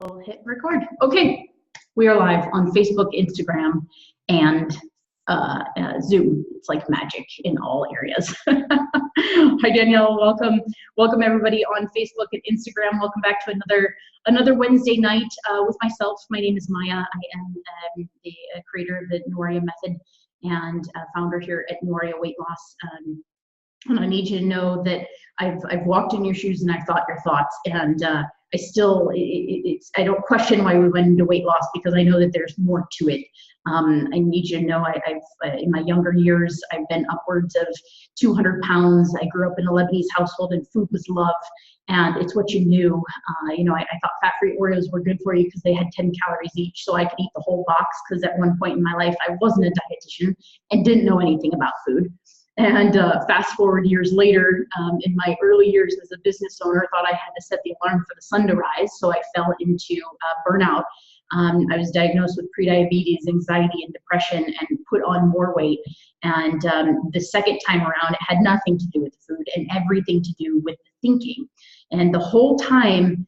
We'll hit record. Okay, we are live on Facebook, Instagram, and Zoom. It's like magic in all areas. Hi Danielle, welcome everybody on Facebook and Instagram. Welcome back to another Wednesday night with myself. My name is Maya. I am the creator of the Nuria method and founder here at Nuria Weight Loss. And I need you to know that I've walked in your shoes and I've thought your thoughts, and I don't question why we went into weight loss, because I know that there's more to it. I need you to know I've in my younger years, I've been upwards of 200 pounds. I grew up in a Lebanese household and food was love, and it's what you knew. I thought fat-free Oreos were good for you because they had 10 calories each, so I could eat the whole box, because at one point in my life, I wasn't a dietitian and didn't know anything about food. And fast forward years later, in my early years as a business owner, I thought I had to set the alarm for the sun to rise, so I fell into burnout. I was diagnosed with prediabetes, anxiety, and depression, and put on more weight. And the second time around, it had nothing to do with the food and everything to do with the thinking. And the whole time,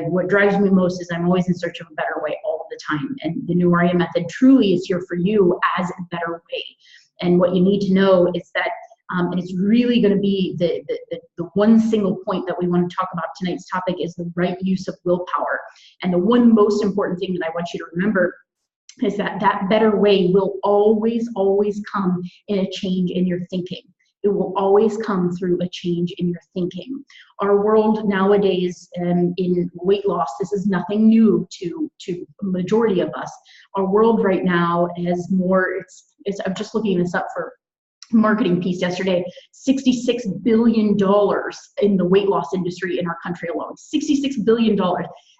what drives me most is I'm always in search of a better way all the time. And the Nuria method truly is here for you as a better way. And what you need to know is that, and it's really going to be the one single point that we want to talk about. Tonight's topic is the right use of willpower. And the one most important thing that I want you to remember is that that better way will always, always come in a change in your thinking. It will always come through a change in your thinking. Our world nowadays, in weight loss, this is nothing new to a majority of us. Our world right now has more, I'm just looking this up for marketing piece yesterday, $66 billion in the weight loss industry in our country alone, $66 billion.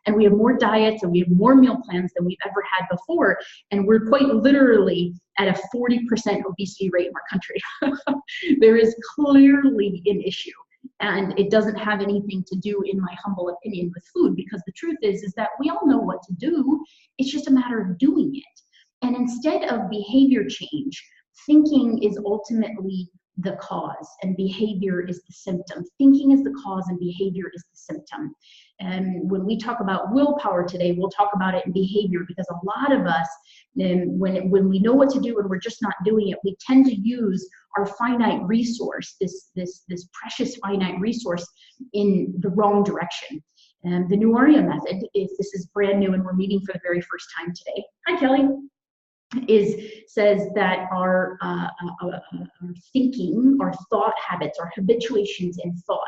And we have more diets and we have more meal plans than we've ever had before. And we're quite literally at a 40% obesity rate in our country. There is clearly an issue. And it doesn't have anything to do, in my humble opinion, with food, because the truth is that we all know what to do. It's just a matter of doing it. And instead of behavior change, thinking is ultimately the cause and behavior is the symptom. Thinking is the cause and behavior is the symptom. And when we talk about willpower today, we'll talk about it in behavior, because a lot of us, when we know what to do and we're just not doing it, we tend to use our finite resource, this precious finite resource, in the wrong direction. And the Nuria method, if this is brand new and we're meeting for the very first time today, hi Kelly, says that our thinking, our thought habits, our habituations in thought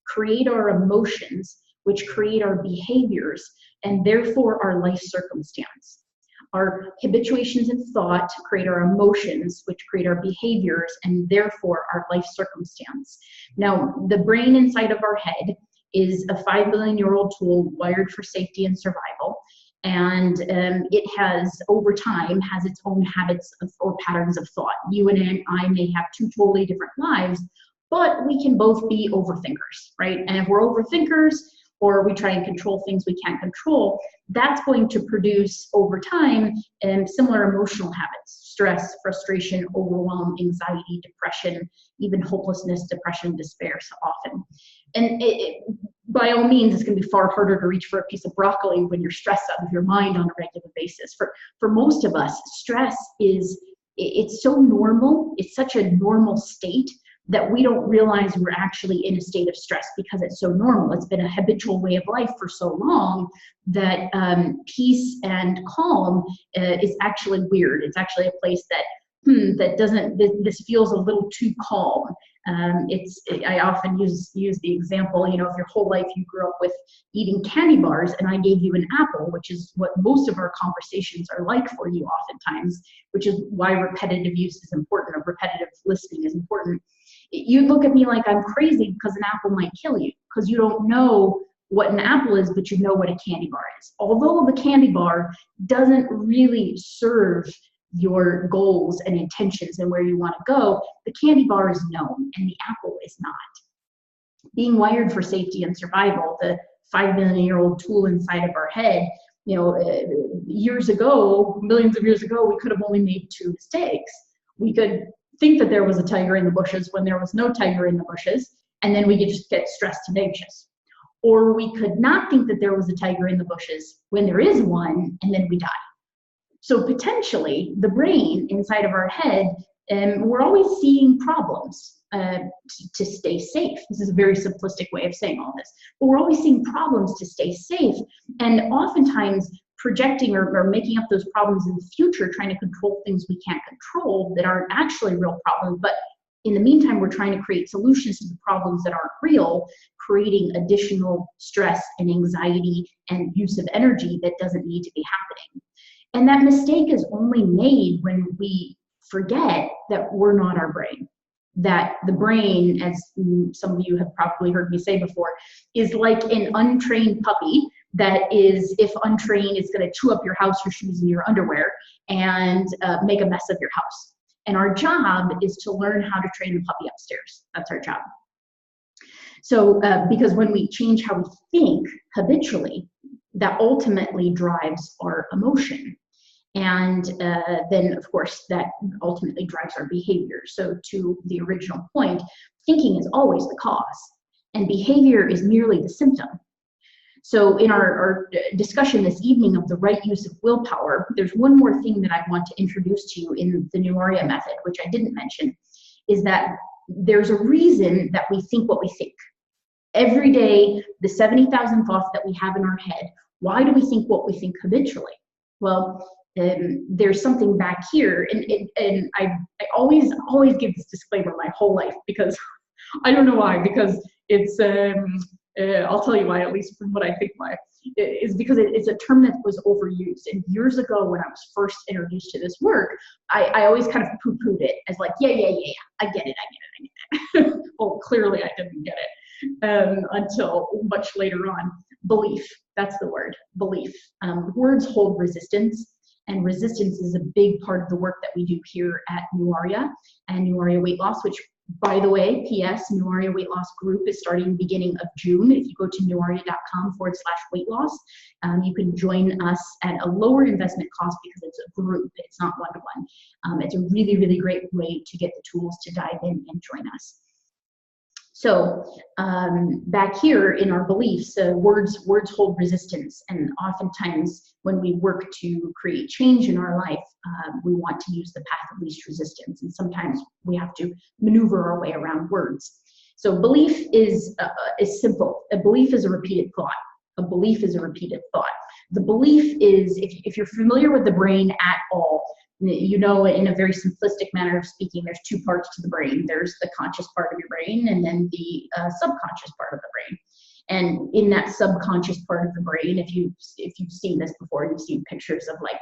create our emotions, which create our behaviors, and therefore our life circumstance. Our habituations in thought create our emotions, which create our behaviors, and therefore our life circumstance. Now, the brain inside of our head is a 5 billion-year-old tool wired for safety and survival. And it has, over time, has its own habits or patterns of thought. You and I may have two totally different lives, but we can both be overthinkers, right? And if we're overthinkers, or we try and control things we can't control, that's going to produce, over time, similar emotional habits: stress, frustration, overwhelm, anxiety, depression, even hopelessness, depression, despair so often. And by all means, it's going to be far harder to reach for a piece of broccoli when you're stressed out of your mind on a regular basis. For most of us, stress it's so normal. It's such a normal state that we don't realize we're actually in a state of stress, because it's so normal. It's been a habitual way of life for so long that peace and calm is actually weird. It's actually a place that this feels a little too calm. I often use the example, if your whole life you grew up with eating candy bars and I gave you an apple, which is what most of our conversations are like for you oftentimes, which is why repetitive use is important, or repetitive listening is important. You look at me like I'm crazy because an apple might kill you, because you don't know what an apple is, but you know what a candy bar is. Although the candy bar doesn't really serve your goals and intentions and where you want to go, the candy bar is known and the apple is not. Being wired for safety and survival, the 5 billion-year-old tool inside of our head, years ago, millions of years ago, we could have only made two mistakes. We could think that there was a tiger in the bushes when there was no tiger in the bushes, and then we could just get stressed and anxious. or we could not think that there was a tiger in the bushes when there is one, and then we die. So potentially, the brain inside of our head, we're always seeing problems to stay safe. This is a very simplistic way of saying all this, but we're always seeing problems to stay safe, and oftentimes projecting or making up those problems in the future, trying to control things we can't control that aren't actually real problems, but in the meantime, we're trying to create solutions to the problems that aren't real, creating additional stress and anxiety and use of energy that doesn't need to be happening. And that mistake is only made when we forget that we're not our brain. That the brain, as some of you have probably heard me say before, is like an untrained puppy that is, if untrained, is going to chew up your house, your shoes, and your underwear and make a mess of your house. And our job is to learn how to train the puppy upstairs. That's our job. So because when we change how we think habitually, that ultimately drives our emotion. And then, of course, that ultimately drives our behavior. So to the original point, thinking is always the cause, and behavior is merely the symptom. So in our discussion this evening of the right use of willpower, there's one more thing that I want to introduce to you in the New Aria method, which I didn't mention, is that there's a reason that we think what we think. Every day, the 70,000 thoughts that we have in our head, why do we think what we think habitually? Well, there's something back here, and I always give this disclaimer my whole life, because I don't know why, because it's I'll tell you why, at least from what I think why, is because it's a term that was overused. And years ago when I was first introduced to this work, I always kind of poo-pooed it as like, yeah, I get it. Well, clearly I didn't get it until much later on. Belief, that's the word, belief. Words hold resistance, and resistance is a big part of the work that we do here at New Aria and New Aria Weight Loss, which, by the way, P.S., New Aria Weight Loss Group is starting beginning of June. If you go to newaria.com/weight loss, you can join us at a lower investment cost because it's a group, it's not one-to-one. It's a really, really great way to get the tools to dive in and join us. So back here in our beliefs, words hold resistance, and oftentimes when we work to create change in our life, we want to use the path of least resistance, and sometimes we have to maneuver our way around words. So belief is simple. A belief is a repeated thought. A belief is a repeated thought. The belief is, if you're familiar with the brain at all, you know, in a very simplistic manner of speaking, there's two parts to the brain. There's the conscious part of your brain, and then the subconscious part of the brain. And in that subconscious part of the brain, if you've seen this before, you've seen pictures of like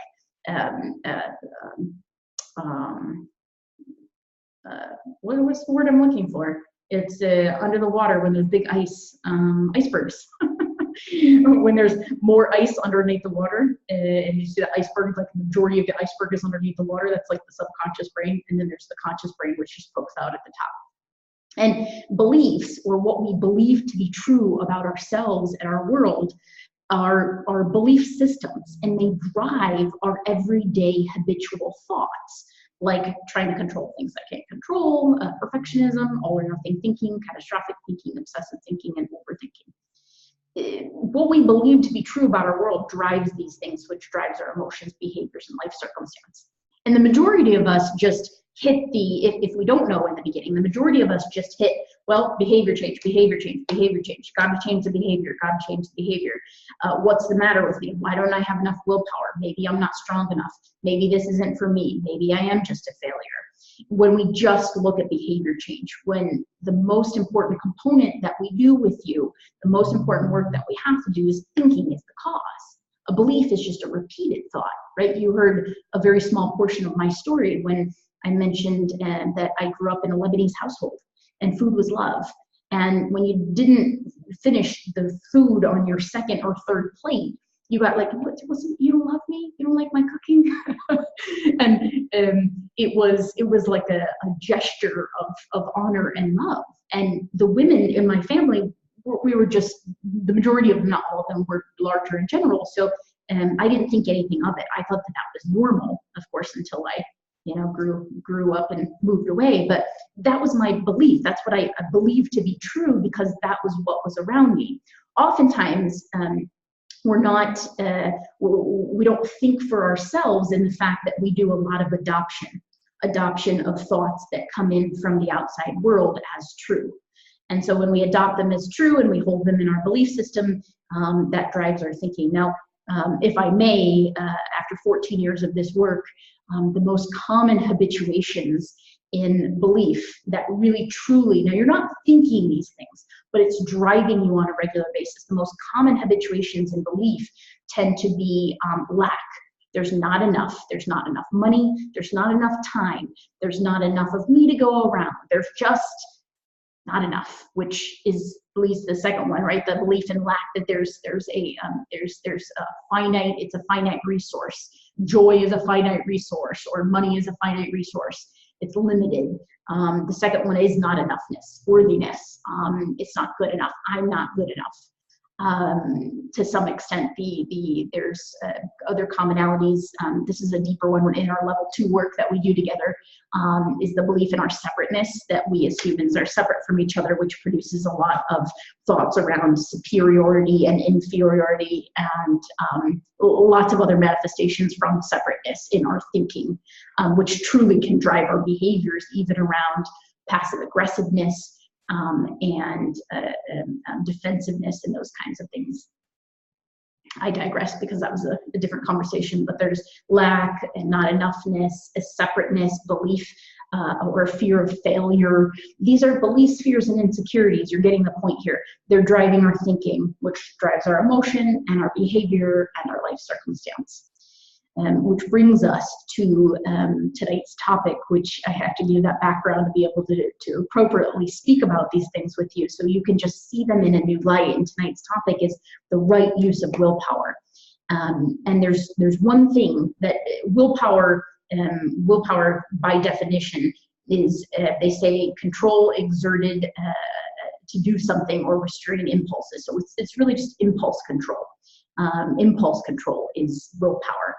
what's the word I'm looking for? It's under the water when there's big icebergs. When there's more ice underneath the water, and you see the iceberg, like the majority of the iceberg is underneath the water, that's like the subconscious brain, and then there's the conscious brain, which just pokes out at the top. And beliefs, or what we believe to be true about ourselves and our world, are belief systems, and they drive our everyday habitual thoughts, like trying to control things I can't control, perfectionism, all or nothing thinking, catastrophic thinking, obsessive thinking, and overthinking. What we believe to be true about our world drives these things, which drives our emotions, behaviors, and life circumstance. And the majority of us just hit if we don't know in the beginning, the majority of us just hit, well, behavior change, behavior change, behavior change. Got to change the behavior, got to change the behavior. What's the matter with me? Why don't I have enough willpower? Maybe I'm not strong enough. Maybe this isn't for me. Maybe I am just a failure. When we just look at behavior change, when the most important component that we do with you, the most important work that we have to do is thinking is the cause. A belief is just a repeated thought, right? You heard a very small portion of my story when I mentioned that I grew up in a Lebanese household and food was love. And when you didn't finish the food on your second or third plate, you got like, you don't love me? You don't like my cooking? And it was like a gesture of honor and love. And the women in my family, we were just, the majority of them, not all of them, were larger in general. So I didn't think anything of it. I thought that was normal, of course, until I grew up and moved away. But that was my belief. That's what I believed to be true because that was what was around me. oftentimes we're not, we don't think for ourselves in the fact that we do a lot of adoption of thoughts that come in from the outside world as true. And so when we adopt them as true and we hold them in our belief system, that drives our thinking. Now, if I may, after 14 years of this work, the most common habituations in belief that really truly, now you're not thinking these things, but it's driving you on a regular basis. The most common habituations in belief tend to be lack. There's not enough. There's not enough money. There's not enough time. There's not enough of me to go around. There's just not enough, which is at least the second one, right? The belief in lack, that there's a finite, it's a finite resource. Joy is a finite resource, or money is a finite resource. It's limited. The second one is not enoughness, worthiness. It's not good enough. I'm not good enough. To some extent, there's other commonalities. This is a deeper one in our level 2 work that we do together, is the belief in our separateness, that we as humans are separate from each other, which produces a lot of thoughts around superiority and inferiority, and lots of other manifestations from separateness in our thinking, which truly can drive our behaviors, even around passive aggressiveness, and defensiveness and those kinds of things. I digress because that was a different conversation, but there's lack and not enoughness, a separateness, belief or fear of failure. These are beliefs, fears, and insecurities. You're getting the point here. They're driving our thinking, which drives our emotion and our behavior and our life circumstance. Which brings us to today's topic, which I have to give that background to be able to appropriately speak about these things with you, so you can just see them in a new light. And tonight's topic is the right use of willpower. And there's one thing that willpower by definition is, they say, control exerted to do something or restrain impulses. So it's really just impulse control. Impulse control is willpower.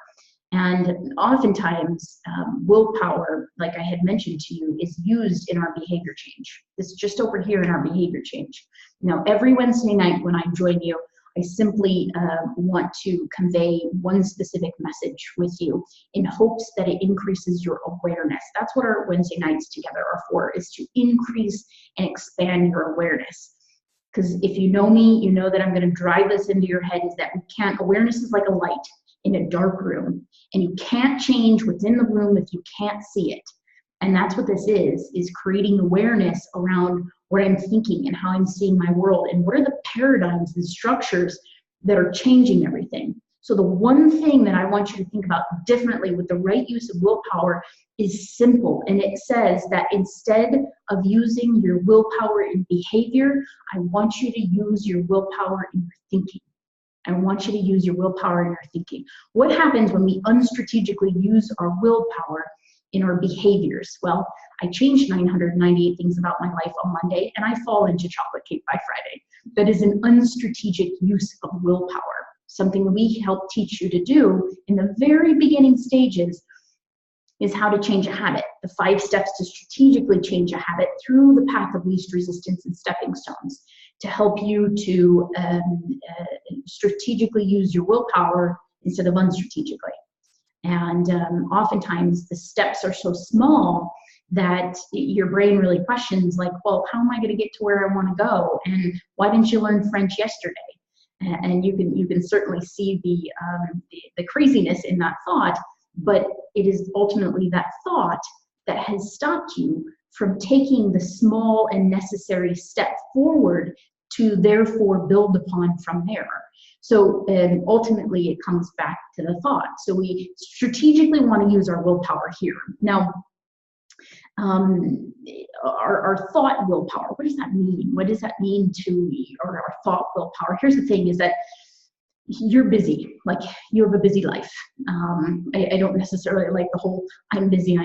And oftentimes, willpower, like I had mentioned to you, is used in our behavior change. It's just over here in our behavior change. Now, every Wednesday night when I join you, I simply want to convey one specific message with you in hopes that it increases your awareness. That's what our Wednesday nights together are for, is to increase and expand your awareness. Because if you know me, you know that I'm going to drive this into your head, is that awareness is like a light in a dark room, and you can't change what's in the room if you can't see it. And that's what this is creating awareness around what I'm thinking and how I'm seeing my world, and what are the paradigms and structures that are changing everything. So the one thing that I want you to think about differently with the right use of willpower is simple, and it says that instead of using your willpower in behavior, I want you to use your willpower in your thinking. I want you to use your willpower in your thinking. What happens when we unstrategically use our willpower in our behaviors? Well, I changed 998 things about my life on Monday, and I fall into chocolate cake by Friday. That is an unstrategic use of willpower, something we help teach you to do in the very beginning stages is how to change a habit. The 5 steps to strategically change a habit through the path of least resistance and stepping stones, to help you to strategically use your willpower instead of unstrategically. And oftentimes the steps are so small that your brain really questions, like, well, how am I going to get to where I want to go? And why didn't you learn French yesterday? And you can certainly see the craziness in that thought, but it is ultimately that thought that has stopped you from taking the small and necessary step forward to therefore build upon from there. So ultimately it comes back to the thought. So we strategically want to use our willpower here. Now, our thought willpower, what does that mean? What does that mean to our thought willpower? Here's the thing, is that you're busy, like you have a busy life. I don't necessarily like the whole I'm busy.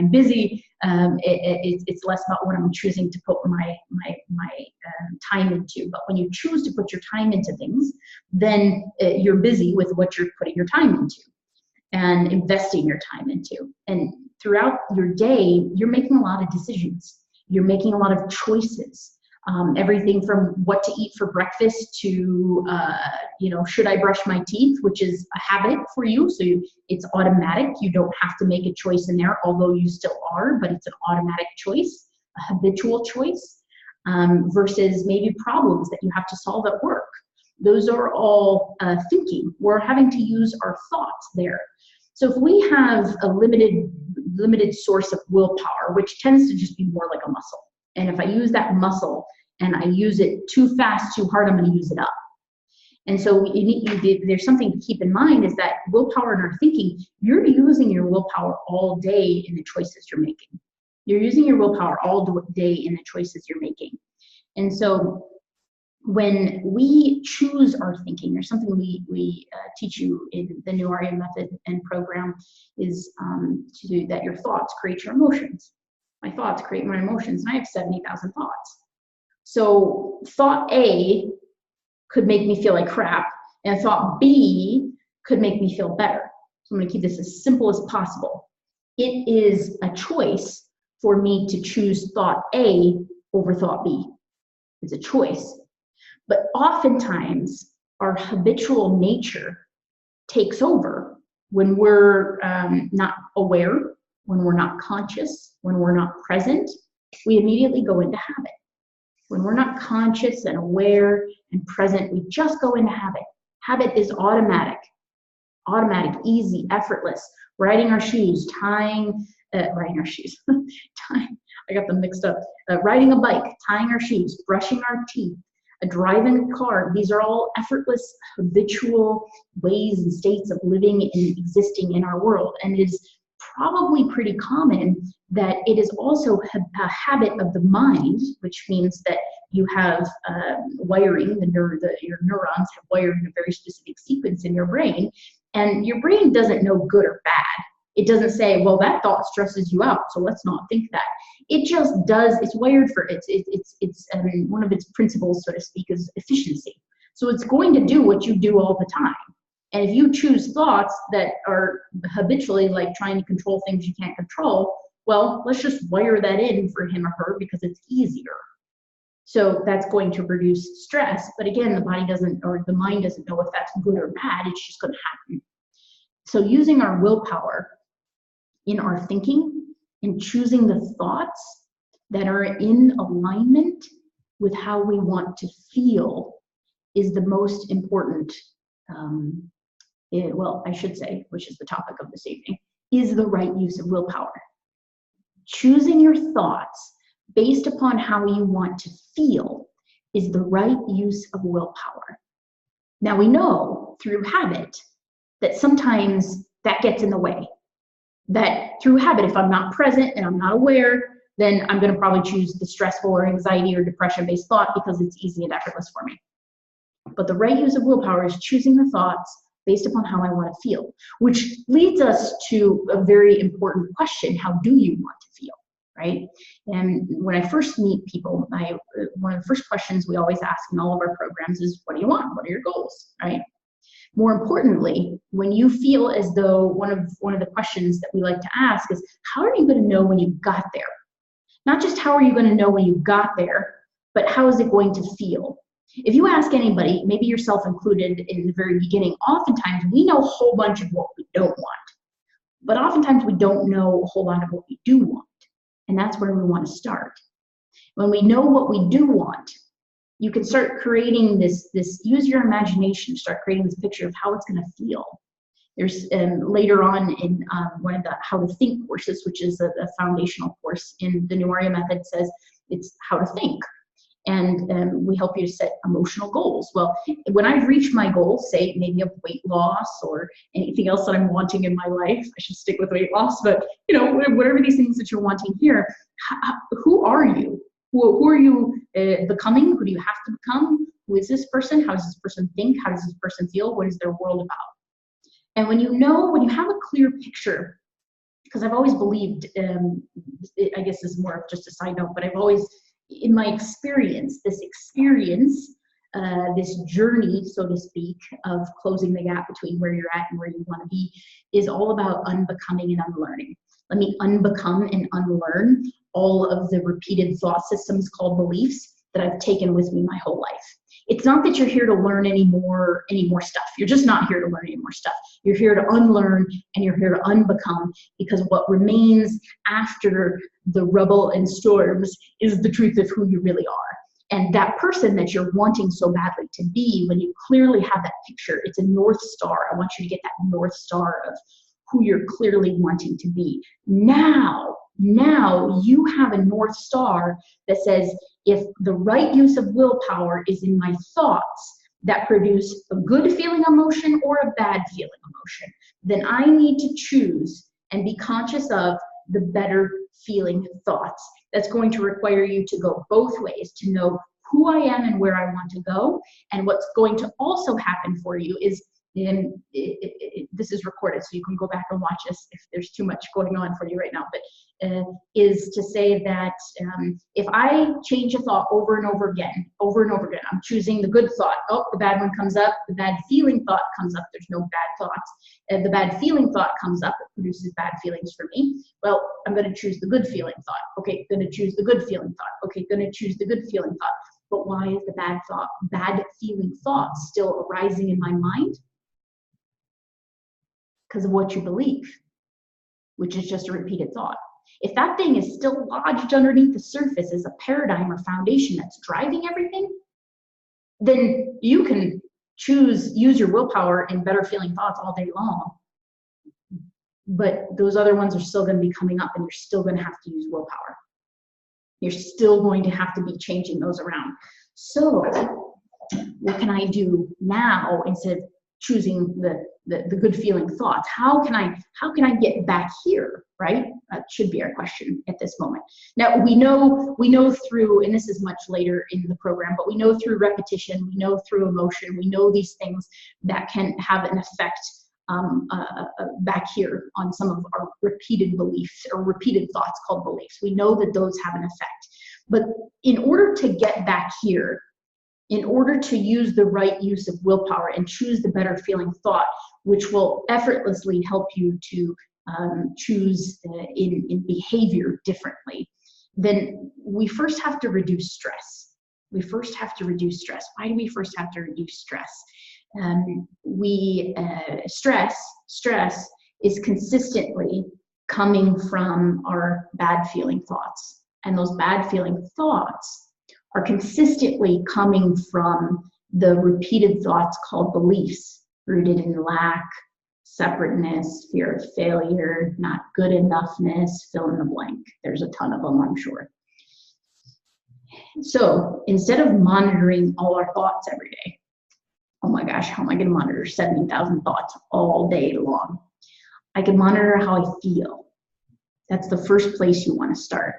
It's less about what I'm choosing to put my time into. But when you choose to put your time into things, then you're busy with what you're putting your time into and investing your time into. And throughout your day, you're making a lot of decisions. You're making a lot of choices. everything from what to eat for breakfast to, should I brush my teeth, which is a habit for you. So it's automatic. You don't have to make a choice in there, although you still are, but it's an automatic choice, a habitual choice, versus maybe problems that you have to solve at work. Those are all thinking. We're having to use our thoughts there. So if we have a limited source of willpower, which tends to just be more like a muscle, and if I use that muscle and I use it too fast, too hard, I'm going to use it up. And so there's something to keep in mind is that willpower in our thinking, you're using your willpower all day in the choices you're making. You're using your willpower all day in the choices you're making. And so when we choose our thinking, there's something we teach you in the New Arya method and program is to do that your thoughts create your emotions. My thoughts create my emotions, and I have 70,000 thoughts. So thought A could make me feel like crap, and thought B could make me feel better. So I'm going to keep this as simple as possible. It is a choice for me to choose thought A over thought B. It's a choice. But oftentimes, our habitual nature takes over when we're not aware, when we're not conscious, when we're not present. We immediately go into habit. When we're not conscious and aware and present, we just go into habit. Habit is automatic, easy, effortless. Riding our shoes, riding our shoes, I got them mixed up. Riding a bike, tying our shoes, brushing our teeth, driving a car. These are all effortless, habitual ways and states of living and existing in our world. And it is probably pretty common that it is also a habit of the mind, which means that you have wiring, your neurons have wired in a very specific sequence in your brain, and your brain doesn't know good or bad. It doesn't say, well, that thought stresses you out, so let's not think that. It just does. It's wired for it's one of its principles, so to speak, is efficiency. So it's going to do what you do all the time. And if you choose thoughts that are habitually like trying to control things you can't control, well, let's just wire that in for him or her because it's easier. So that's going to reduce stress. But again, the body doesn't, or the mind doesn't know if that's good or bad. It's just going to happen. So using our willpower in our thinking and choosing the thoughts that are in alignment with how we want to feel is the most important, I should say, which is the topic of this evening, is the right use of willpower. Choosing your thoughts based upon how you want to feel is the right use of willpower. Now we know through habit that sometimes that gets in the way. That through habit, if I'm not present and I'm not aware, then I'm going to probably choose the stressful or anxiety or depression-based thought because it's easy and effortless for me. But the right use of willpower is choosing the thoughts based upon how I want to feel, which leads us to a very important question: how do you want to feel, right? And when I first meet people, one of the first questions we always ask in all of our programs is, what do you want? What are your goals, right? More importantly, when you feel as though one of the questions that we like to ask is, how are you going to know when you got there? Not just how are you going to know when you got there, but how is it going to feel? If you ask anybody, maybe yourself included in the very beginning, oftentimes we know a whole bunch of what we don't want, but oftentimes we don't know a whole lot of what we do want. And that's where we want to start. When we know what we do want, you can start creating this use your imagination, start creating this picture of how it's going to feel. There's later on in one of the How to Think courses, which is a foundational course in the New Arya method, says it's how to think. And we help you to set emotional goals. Well, when I've reached my goal, say maybe of weight loss or anything else that I'm wanting in my life, I should stick with weight loss, but whatever these things that you're wanting here, who are you? Who are you becoming? Who do you have to become? Who is this person? How does this person think? How does this person feel? What is their world about? And when you have a clear picture, because I've always believed, I guess this is more of just a side note, but I've always, in my experience, this journey, so to speak, of closing the gap between where you're at and where you want to be is all about unbecoming and unlearning. Let me unbecome and unlearn all of the repeated thought systems called beliefs that I've taken with me my whole life. It's not that you're here to learn any more stuff. You're just not here to learn any more stuff. You're here to unlearn and you're here to unbecome, because what remains after the rubble and storms is the truth of who you really are. And that person that you're wanting so badly to be, when you clearly have that picture, it's a North Star. I want you to get that North Star of who you're clearly wanting to be. Now you have a North Star that says, if the right use of willpower is in my thoughts that produce a good feeling emotion or a bad feeling emotion, then I need to choose and be conscious of the better feeling thoughts. That's going to require you to go both ways, to know who I am and where I want to go. And what's going to also happen for you is, and this is recorded, so you can go back and watch this if there's too much going on for you right now, but is to say that if I change a thought over and over again, I'm choosing the good thought. Oh, the bad one comes up. The bad feeling thought comes up. There's no bad thoughts. The bad feeling thought comes up. It produces bad feelings for me. Well, I'm going to choose the good feeling thought. Okay, going to choose the good feeling thought. Okay, going to choose the good feeling thought. But why is the bad feeling thought still arising in my mind? Because of what you believe, which is just a repeated thought. If that thing is still lodged underneath the surface as a paradigm or foundation that's driving everything, then you can use your willpower in better feeling thoughts all day long. But those other ones are still going to be coming up, and you're still going to have to use willpower. You're still going to have to be changing those around. So what can I do now instead of choosing the good feeling thoughts? How can I get back here, right? That should be our question at this moment. Now we know through, and this is much later in the program, but we know through repetition, we know through emotion, we know these things that can have an effect back here on some of our repeated beliefs or repeated thoughts called beliefs. We know that those have an effect. But in order to get back here, in order to use the right use of willpower and choose the better feeling thought, which will effortlessly help you to choose in behavior differently, then we first have to reduce stress. Why do we first have to reduce stress? Stress is consistently coming from our bad feeling thoughts. And those bad feeling thoughts are consistently coming from the repeated thoughts called beliefs, rooted in lack, separateness, fear of failure, not good enoughness, fill in the blank. There's a ton of them, I'm sure. So instead of monitoring all our thoughts every day, oh my gosh, how am I going to monitor 70,000 thoughts all day long? I can monitor how I feel. That's the first place you want to start.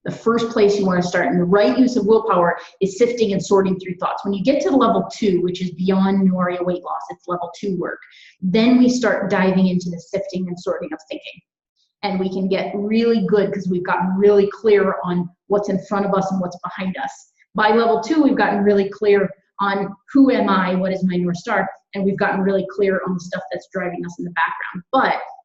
The first place you want to start, and the right use of willpower is sifting and sorting through thoughts. When you get to the level 2, which is beyond Noria weight loss, it's level 2 work, then we start diving into the sifting and sorting of thinking. And we can get really good because we've gotten really clear on what's in front of us and what's behind us. By level 2, we've gotten really clear on who am I, what is my North Star, and we've gotten really clear on the stuff that's driving us in the background.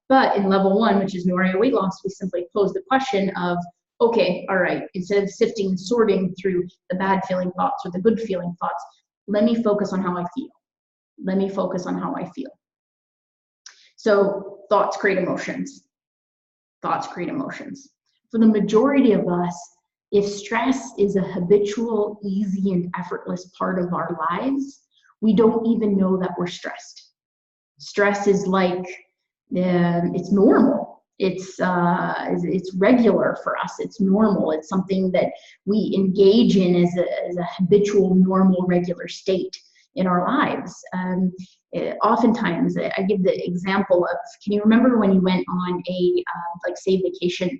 But in level 1, which is Noria weight loss, we simply pose the question of, okay, all right, instead of sifting and sorting through the bad feeling thoughts or the good feeling thoughts, let me focus on how I feel. So thoughts create emotions. For the majority of us, if stress is a habitual, easy, and effortless part of our lives, we don't even know that we're stressed. Stress is like, it's normal. It's regular for us. It's normal. It's something that we engage in as a habitual, normal, regular state in our lives. Oftentimes, I give the example of, can you remember when you went on a, say, vacation?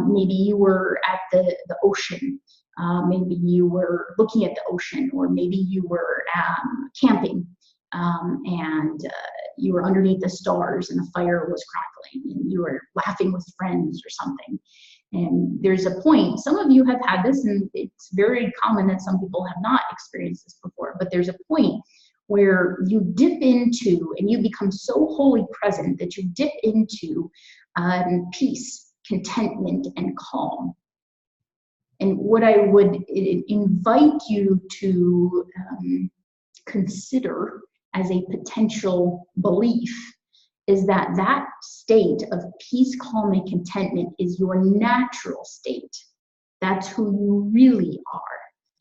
Maybe you were at the ocean. Maybe you were looking at the ocean, or maybe you were camping. And you were underneath the stars and the fire was crackling and you were laughing with friends or something. And there's a point, some of you have had this, and it's very common that some people have not experienced this before, but there's a point where you dip into and you become so wholly present that you dip into peace, contentment, and calm. And what I would invite you to consider as a potential belief is that that state of peace, calm, and contentment is your natural state. That's who you really are.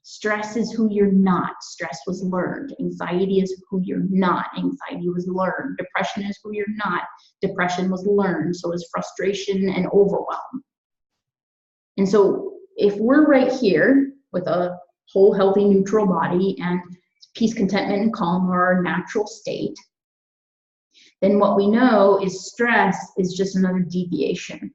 Stress is who you're not. Stress was learned. Anxiety is who you're not. Anxiety was learned. Depression is who you're not. Depression was learned. So is frustration and overwhelm. And so if we're right here with a whole, healthy, neutral body and peace, contentment, and calm are our natural state, then what we know is stress is just another deviation.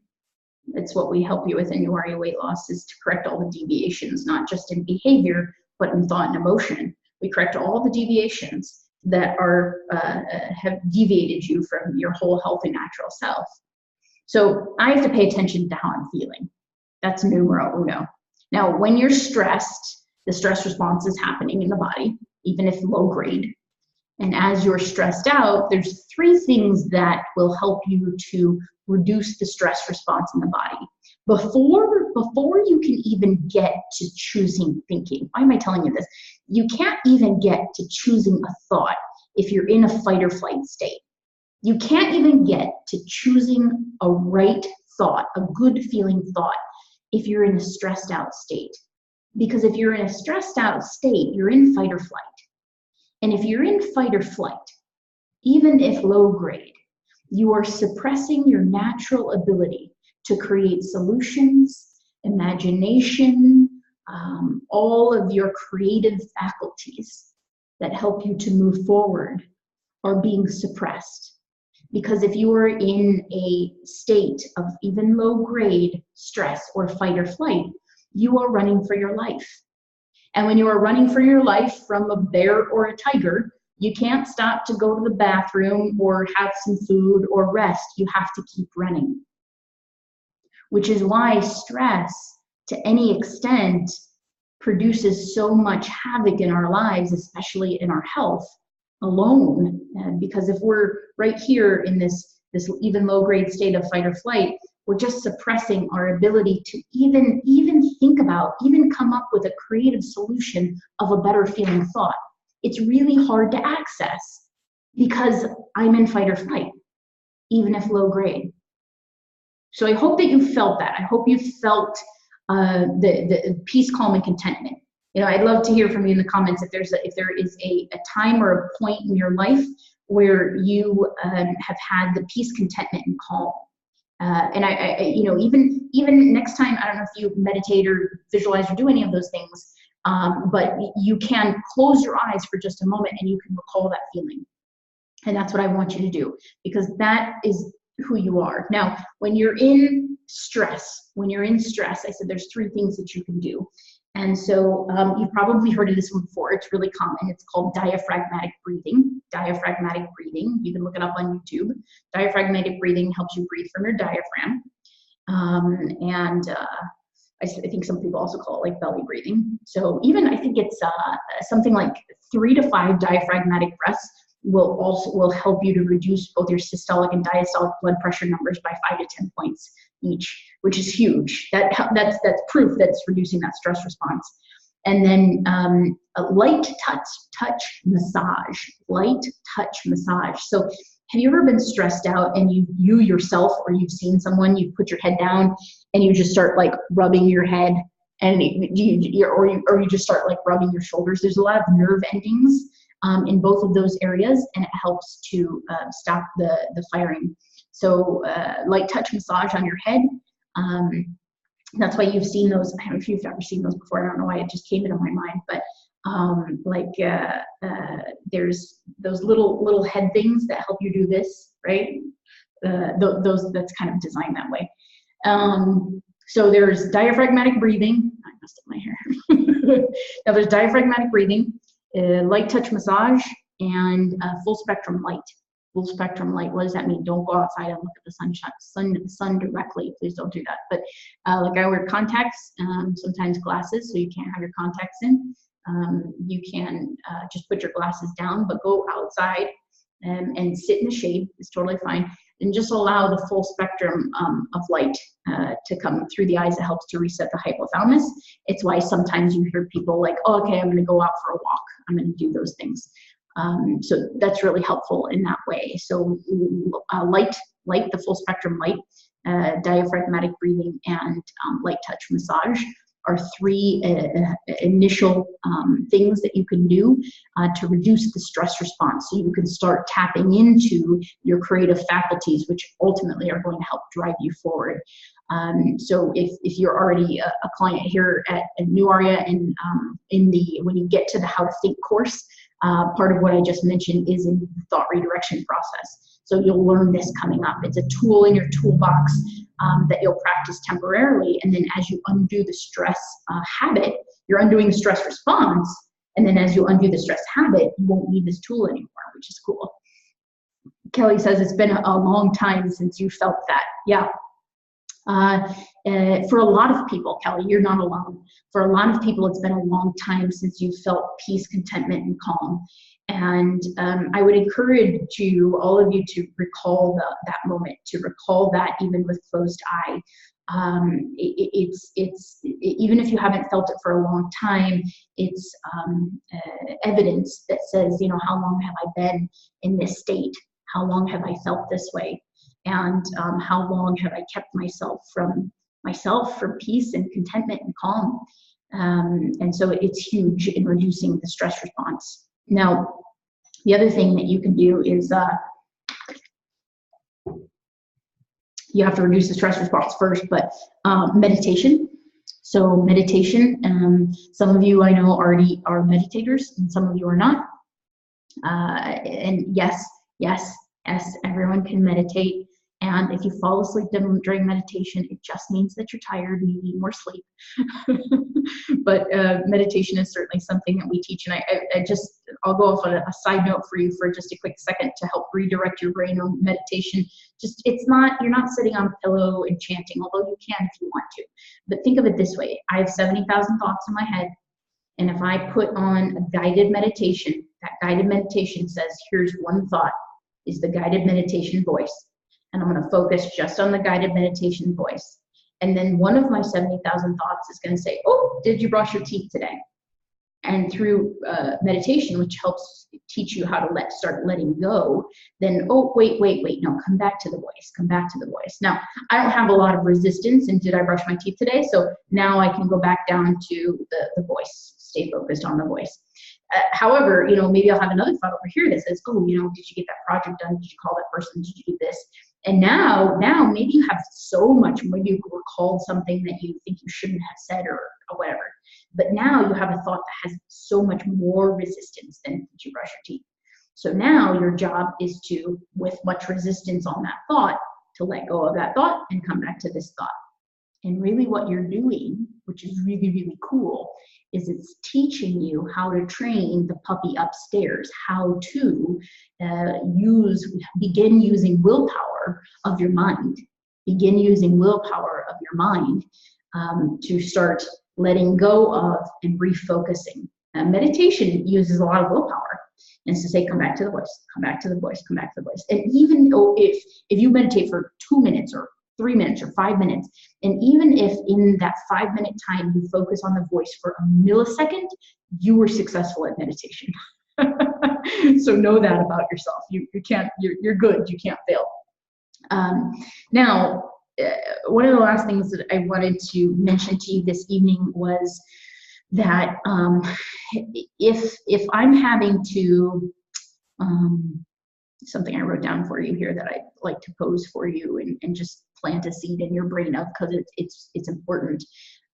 It's what we help you with in your weight loss, is to correct all the deviations, not just in behavior, but in thought and emotion. We correct all the deviations that are have deviated you from your whole healthy natural self. So I have to pay attention to how I'm feeling. That's numero uno. Now, when you're stressed, the stress response is happening in the body, even if low grade. And as you're stressed out, there's 3 things that will help you to reduce the stress response in the body. Before you can even get to choosing thinking, why am I telling you this? You can't even get to choosing a thought if you're in a fight or flight state. You can't even get to choosing a right thought, a good feeling thought, if you're in a stressed out state. Because if you're in a stressed out state, you're in fight or flight. And if you're in fight or flight, even if low grade, you are suppressing your natural ability to create solutions, imagination, all of your creative faculties that help you to move forward are being suppressed. Because if you are in a state of even low grade stress or fight or flight, you are running for your life. And when you are running for your life from a bear or a tiger, you can't stop to go to the bathroom or have some food or rest. You have to keep running. Which is why stress, to any extent, produces so much havoc in our lives, especially in our health alone. Because if we're right here in this even low grade state of fight or flight, we're just suppressing our ability to even think about, even come up with a creative solution of a better feeling thought. It's really hard to access because I'm in fight or flight, even if low grade. So I hope that you felt that. I hope you felt the peace, calm, and contentment. I'd love to hear from you in the comments if there is a time or a point in your life where you have had the peace, contentment, and calm. And I even next time, I don't know if you meditate or visualize or do any of those things, but you can close your eyes for just a moment and you can recall that feeling. And that's what I want you to do, because that is who you are. Now, when you're in stress, I said there's 3 things that you can do. And so you've probably heard of this one before. It's really common. It's called diaphragmatic breathing. Diaphragmatic breathing. You can look it up on YouTube. Diaphragmatic breathing helps you breathe from your diaphragm. I think some people also call it like belly breathing. So even I think it's something like 3 to 5 diaphragmatic breaths will help you to reduce both your systolic and diastolic blood pressure numbers by 5 to 10 points each, which is huge. That's proof that it's reducing that stress response. And then a light touch massage. Light touch massage. So have you ever been stressed out and you yourself, or you've seen someone, you put your head down and you just start like rubbing your head, and or you just start like rubbing your shoulders? There's a lot of nerve endings in both of those areas, and it helps to stop the firing. So light touch massage on your head. That's why you've seen those. I don't know if you've ever seen those before. I don't know why it just came into my mind, but there's those little head things that help you do this, right? Those that's kind of designed that way. So there's diaphragmatic breathing. I messed up my hair. Now there's diaphragmatic breathing, light touch massage, and full spectrum light. Full spectrum light. What does that mean? Don't go outside and look at the sun directly. Please don't do that. But like I wear contacts, sometimes glasses, so you can't have your contacts in. You can just put your glasses down, but go outside and sit in the shade. It's totally fine. and just allow the full spectrum of light to come through the eyes. It helps to reset the hypothalamus. It's why sometimes you hear people like, oh, okay, I'm going to go out for a walk. I'm going to do those things. So that's really helpful in that way. So light, the full spectrum light, diaphragmatic breathing, and light touch massage are three initial things that you can do to reduce the stress response. So you can start tapping into your creative faculties, which ultimately are going to help drive you forward. So if you're already a client here at New Aria, and when you get to the How to Think course, part of what I just mentioned is in the thought redirection process. So you'll learn this coming up. It's a tool in your toolbox that you'll practice temporarily, and then as you undo the stress habit, you're undoing the stress response, and then as you undo the stress habit, you won't need this tool anymore, which is cool. Kelly says it's been a long time since you felt that. Yeah. For a lot of people, Kelly, you're not alone. For a lot of people, it's been a long time since you felt peace, contentment, and calm. And I would encourage you, all of you, to recall that moment, to recall that even with closed eye. Even if you haven't felt it for a long time, it's evidence that says, you know, how long have I been in this state? How long have I felt this way? And how long have I kept myself from peace and contentment and calm? And so it's huge in reducing the stress response. Now, the other thing that you can do is you have to reduce the stress response first, but meditation. So meditation, some of you I know already are meditators, and some of you are not. And yes, everyone can meditate. And if you fall asleep during meditation, it just means that you're tired and you need more sleep. But meditation is certainly something that we teach. And I'll go off on a side note for you for just a quick second to help redirect your brain on meditation. You're not sitting on a pillow and chanting, although you can if you want to. But think of it this way. I have 70,000 thoughts in my head. And if I put on a guided meditation, that guided meditation says, here's one thought, is the guided meditation voice. And I'm going to focus just on the guided meditation voice. And then one of my 70,000 thoughts is going to say, oh, did you brush your teeth today? And through meditation, which helps teach you how to start letting go, then, oh, wait, no, come back to the voice. Now, I don't have a lot of resistance in did I brush my teeth today? So now I can go back down to the voice, stay focused on the voice. However, maybe I'll have another thought over here that says, oh, did you get that project done? Did you call that person? Did you do this? And now maybe you have so much, maybe you recalled something that you think you shouldn't have said or whatever. But now you have a thought that has so much more resistance than did you brush your teeth. So now your job is to, with much resistance on that thought, to let go of that thought and come back to this thought. And really what you're doing, which is really, really cool, is it's teaching you how to train the puppy upstairs, how to begin using willpower of your mind. Begin using willpower of your mind to start letting go of and refocusing. Meditation uses a lot of willpower. And it's to say, come back to the voice, come back to the voice, come back to the voice. And even though if you meditate for 2 minutes or 3 minutes or 5 minutes, and even if in that 5-minute time you focus on the voice for a millisecond, you were successful at meditation. So know that about yourself. You're good. You can't fail. Now, one of the last things that I wanted to mention to you this evening was that if I'm having to, something I wrote down for you here that I'd like to pose for you and just plant a seed in your brain of, because it's important.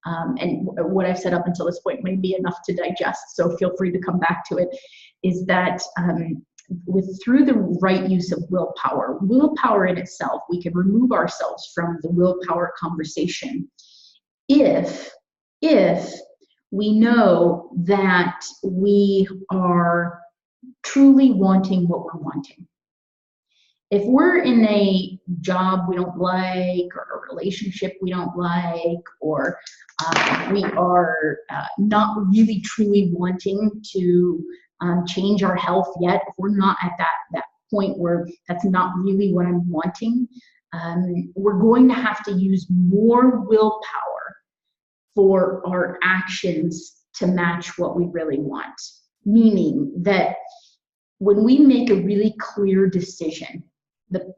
And what I've said up until this point may be enough to digest, so feel free to come back to it, is that through the right use of willpower in itself, we can remove ourselves from the willpower conversation if we know that we are truly wanting what we're wanting. If we're in a job we don't like, or a relationship we don't like, or we are not really truly wanting to change our health yet, if we're not at that point where that's not really what I'm wanting, we're going to have to use more willpower for our actions to match what we really want. Meaning that when we make a really clear decision,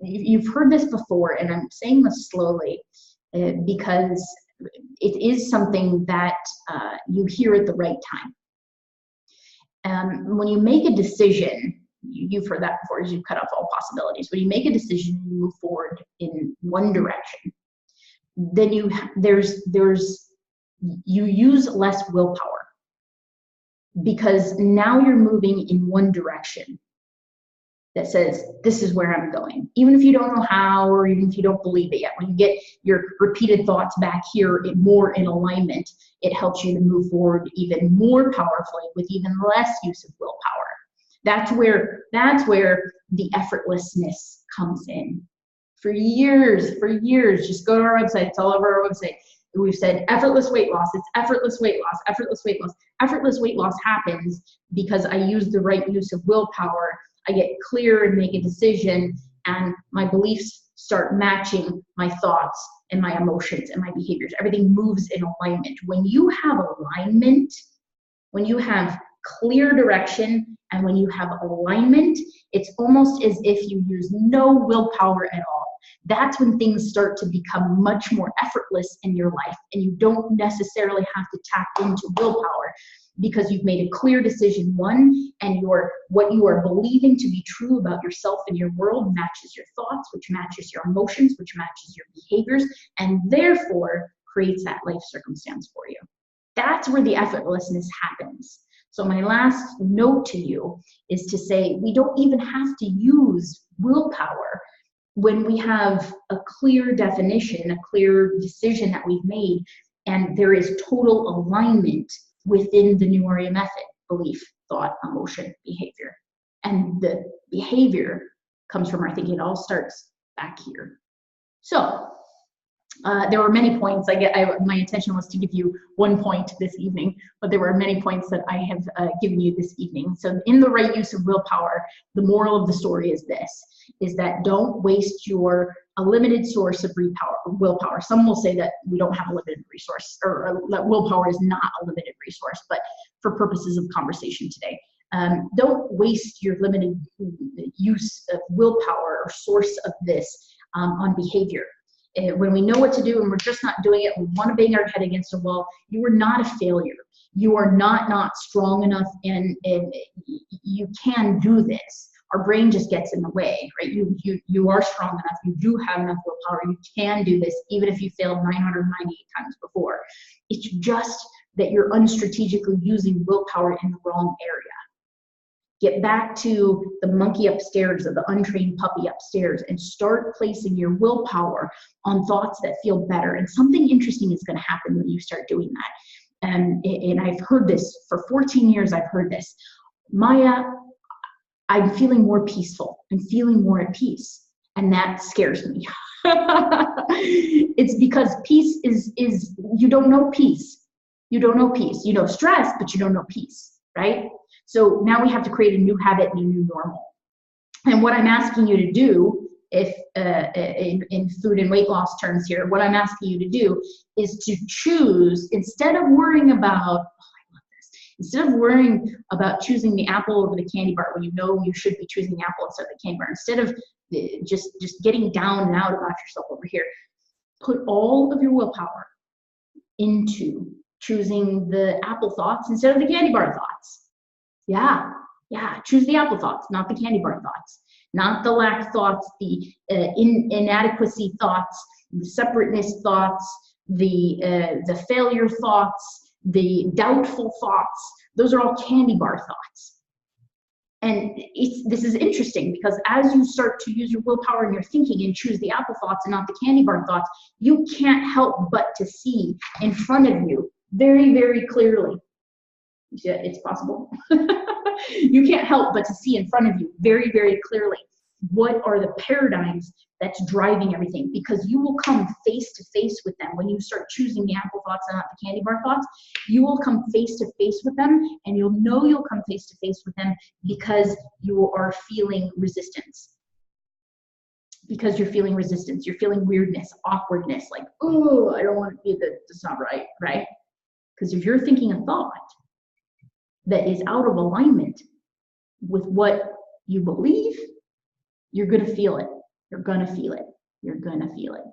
you've heard this before, and I'm saying this slowly because it is something that you hear at the right time. When you make a decision, you've heard that before, as you cut off all possibilities. When you make a decision, you move forward in one direction. Then you use less willpower, because now you're moving in one direction that says, this is where I'm going. Even if you don't know how, or even if you don't believe it yet, when you get your repeated thoughts back here more in alignment, it helps you to move forward even more powerfully with even less use of willpower. That's where the effortlessness comes in. For years, just go to our website, it's all over our website. We've said effortless weight loss, it's effortless weight loss, effortless weight loss. Effortless weight loss happens because I use the right use of willpower. I get clear and make a decision, and my beliefs start matching my thoughts and my emotions and my behaviors. Everything moves in alignment. When you have alignment, when you have clear direction, and when you have alignment, it's almost as if you use no willpower at all. That's when things start to become much more effortless in your life, and you don't necessarily have to tap into willpower, because you've made a clear decision, and what you are believing to be true about yourself and your world matches your thoughts, which matches your emotions, which matches your behaviors, and therefore creates that life circumstance for you. That's where the effortlessness happens. So my last note to you is to say, we don't even have to use willpower when we have a clear definition, a clear decision that we've made, and there is total alignment within the New Area method: belief, thought, emotion, behavior. And the behavior comes from our thinking. It all starts back here. So there were many points. My intention was to give you one point this evening, but there were many points that I have given you this evening. So in the right use of willpower, the moral of the story is this, is that don't waste a limited source of willpower. Some will say that we don't have a limited resource, or that willpower is not a limited resource, but for purposes of conversation today, don't waste your limited use of willpower or source of this on behavior. When we know what to do and we're just not doing it, we want to bang our head against a wall, you are not a failure. You are not strong enough, and you can do this. Our brain just gets in the way, right? You are strong enough. You do have enough willpower. You can do this, even if you failed 998 times before. It's just that you're unstrategically using willpower in the wrong area. Get back to the monkey upstairs, or the untrained puppy upstairs, and start placing your willpower on thoughts that feel better. And something interesting is going to happen when you start doing that. And I've heard this for 14 years. I've heard this. Maya, I'm feeling more peaceful. I'm feeling more at peace. And that scares me. It's because peace is you don't know peace. You don't know peace. You know stress, but you don't know peace, right? So now we have to create a new habit and a new normal. And what I'm asking you to do, if in food and weight loss terms here, what I'm asking you to do is to choose, instead of worrying about, instead of worrying about choosing the apple over the candy bar when you know you should be choosing the apple instead of the candy bar, instead of just getting down and out about yourself over here, put all of your willpower into choosing the apple thoughts instead of the candy bar thoughts. Yeah, choose the apple thoughts, not the candy bar thoughts, not the lack thoughts, the inadequacy thoughts, the separateness thoughts, the failure thoughts, the doubtful thoughts. Those are all candy bar thoughts. And this is interesting, because as you start to use your willpower and your thinking and choose the apple thoughts and not the candy bar thoughts, you can't help but to see in front of you very, very clearly. Yeah, it's possible. You can't help but to see in front of you very, very clearly What are the paradigms that's driving everything? Because you will come face to face with them when you start choosing the apple thoughts and not the candy bar thoughts. You will come face to face with them, and you'll know you'll come face to face with them because you are feeling resistance. Because you're feeling resistance, you're feeling weirdness, awkwardness, like, oh, I don't want to be that's not right, right? Because if you're thinking a thought that is out of alignment with what you believe, you're going to feel it. You're going to feel it. You're going to feel it.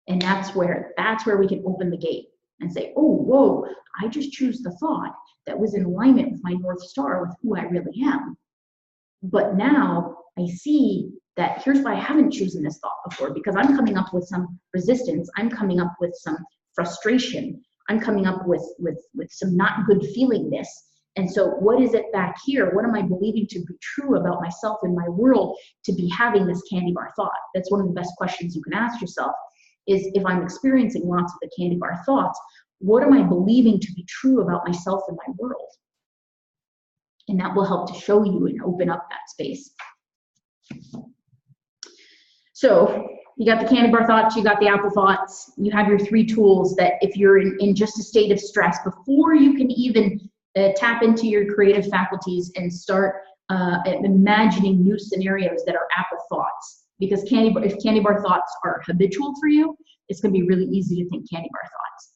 And that's where we can open the gate and say, oh, whoa, I just choose the thought that was in alignment with my North Star, with who I really am. But now I see that here's why I haven't chosen this thought before, because I'm coming up with some resistance. I'm coming up with some frustration. I'm coming up with some not good feelingness. And so what is it back here? What am I believing to be true about myself and my world to be having this candy bar thought? That's one of the best questions you can ask yourself, is if I'm experiencing lots of the candy bar thoughts, what am I believing to be true about myself and my world? And that will help to show you and open up that space. So you got the candy bar thoughts, you got the apple thoughts, you have your 3 tools that if you're in just a state of stress, before you can even tap into your creative faculties and start imagining new scenarios that are apple thoughts. Because if candy bar thoughts are habitual for you, it's going to be really easy to think candy bar thoughts.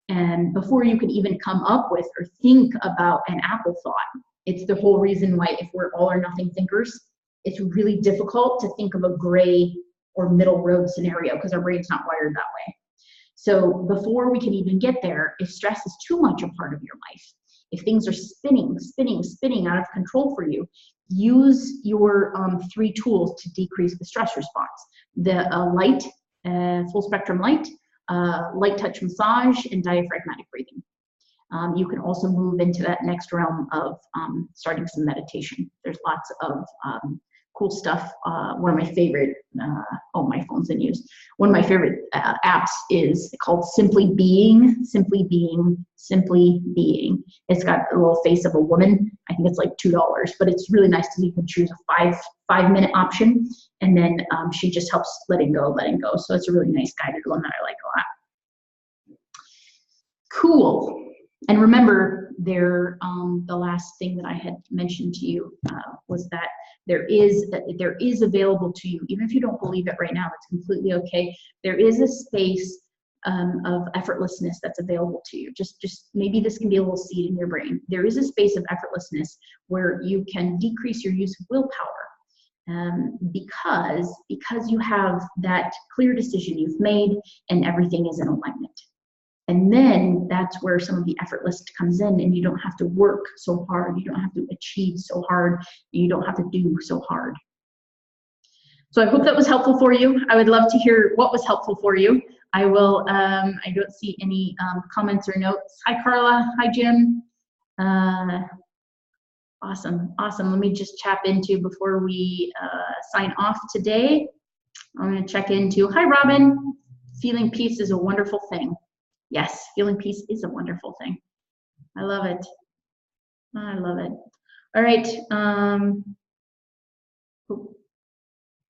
And before you can even come up with or think about an apple thought, it's the whole reason why, if we're all or nothing thinkers, it's really difficult to think of a gray or middle road scenario because our brain's not wired that way. So before we can even get there, if stress is too much a part of your life, if things are spinning out of control for you, use your 3 tools to decrease the stress response. The light, full spectrum light, light touch massage, and diaphragmatic breathing. You can also move into that next realm of starting some meditation. There's lots of cool stuff. One of my favorite, my phone's in use. One of my favorite apps is called Simply Being. Simply Being. Simply Being. It's got a little face of a woman. I think it's like $2, but it's really nice because you can choose a 5-minute option, and then she just helps letting go. So it's a really nice guided one that I like a lot. Cool. And remember, the last thing that I had mentioned to you was that there is available to you, even if you don't believe it right now, it's completely okay. There is a space of effortlessness that's available to you. Just maybe this can be a little seed in your brain. There is a space of effortlessness where you can decrease your use of willpower because you have that clear decision you've made and everything is in alignment. And then that's where some of the effortless comes in, and you don't have to work so hard. You don't have to achieve so hard. You don't have to do so hard. So I hope that was helpful for you. I would love to hear what was helpful for you. I will, I don't see any comments or notes. Hi, Carla. Hi, Jim. Awesome. Let me just tap into before we sign off today. I'm going to check into, hi, Robin. Feeling peace is a wonderful thing. Yes, feeling peace is a wonderful thing. I love it. I love it. All right.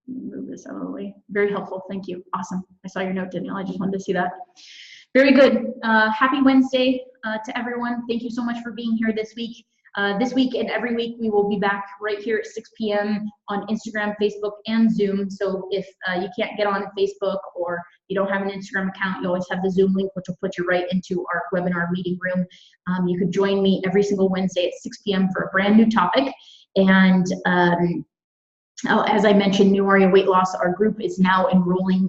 Move this out of the way. Very helpful. Thank you. Awesome. I saw your note, Danielle. I just wanted to see that. Very good. Happy Wednesday to everyone. Thank you so much for being here this week. This week and every week, we will be back right here at 6 p.m. on Instagram, Facebook, and Zoom. So if you can't get on Facebook or you don't have an Instagram account, you always have the Zoom link, which will put you right into our webinar meeting room. You could join me every single Wednesday at 6 p.m. for a brand new topic. And as I mentioned, New Aria Weight Loss, our group is now enrolling.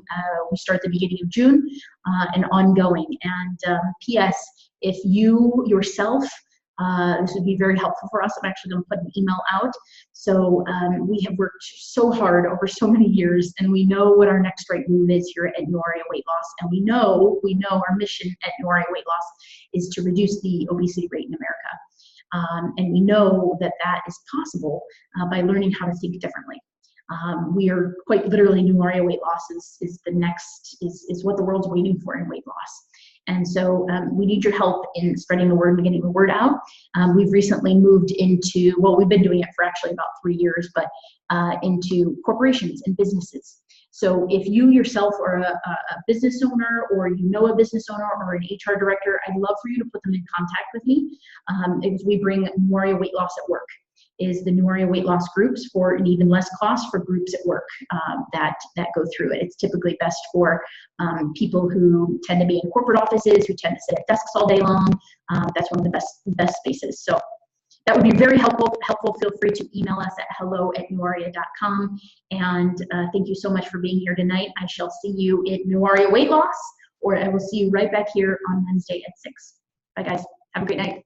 We start at the beginning of June and ongoing. And P.S., if you yourself, this would be very helpful for us. I'm actually going to put an email out. So we have worked so hard over so many years, and we know what our next right move is here at New Aria Weight Loss. And we know our mission at New Aria Weight Loss is to reduce the obesity rate in America. And we know that that is possible by learning how to think differently. We are quite literally, New Aria Weight Loss is what the world's waiting for in weight loss. And so we need your help in spreading the word and getting the word out. We've recently moved into, well, we've been doing it for actually about 3 years, but into corporations and businesses. So if you yourself are a business owner, or you know a business owner or an HR director, I'd love for you to put them in contact with me, because we bring Nuaria Weight Loss at Work, is the Nuaria weight loss groups for an even less cost for groups at work that go through it. It's typically best for people who tend to be in corporate offices, who tend to sit at desks all day long. That's one of the best spaces. So that would be very helpful. Feel free to email us at hello@nuaria.com. And thank you so much for being here tonight. I shall see you at Nuaria Weight Loss, or I will see you right back here on Wednesday at 6. Bye, guys. Have a great night.